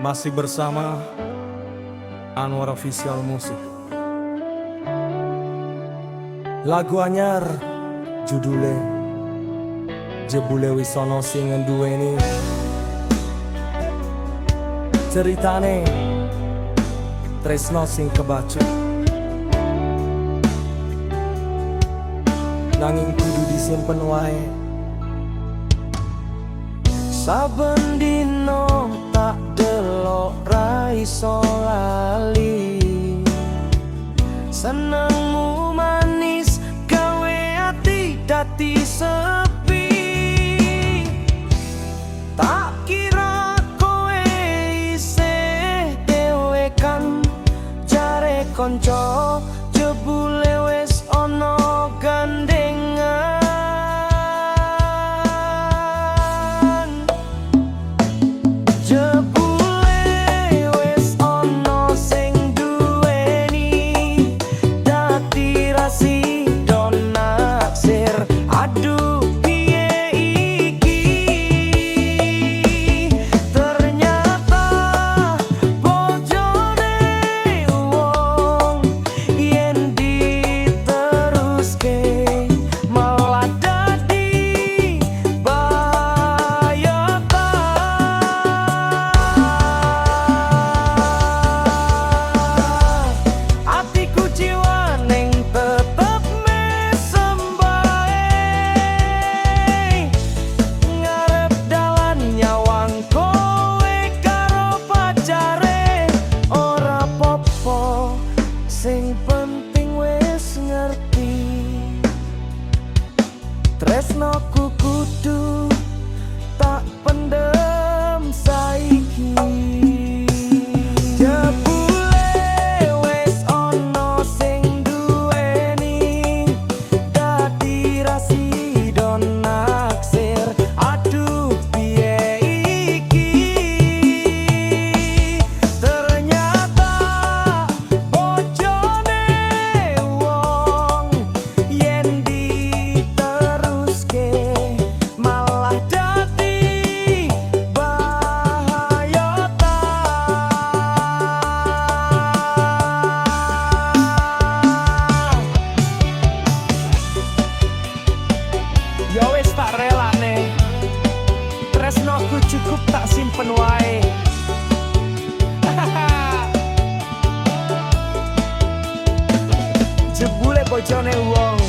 Masih bersama Anwar Official Musik. Lagu anyar judulnya Jebule wis ana sing nduweni. Ceritane tresno sing kebacut, nanging kudu disimpen wae. Saben dino tak delok ra iso lali, senengmu manis gawe ati dadi sepi. Tak kira kowe isih dhewe kan jare kanca, jebule wis ana gandengan. Sing penting wis ngerti, tresnoku kudu tak pendem saiki. Jebule wis ana sing duweni, dadi rasido naksir. Aduh piye iki, ternyata ya wis tak relane, tresnoku cukup tak simpen wae. Jebule bojone wong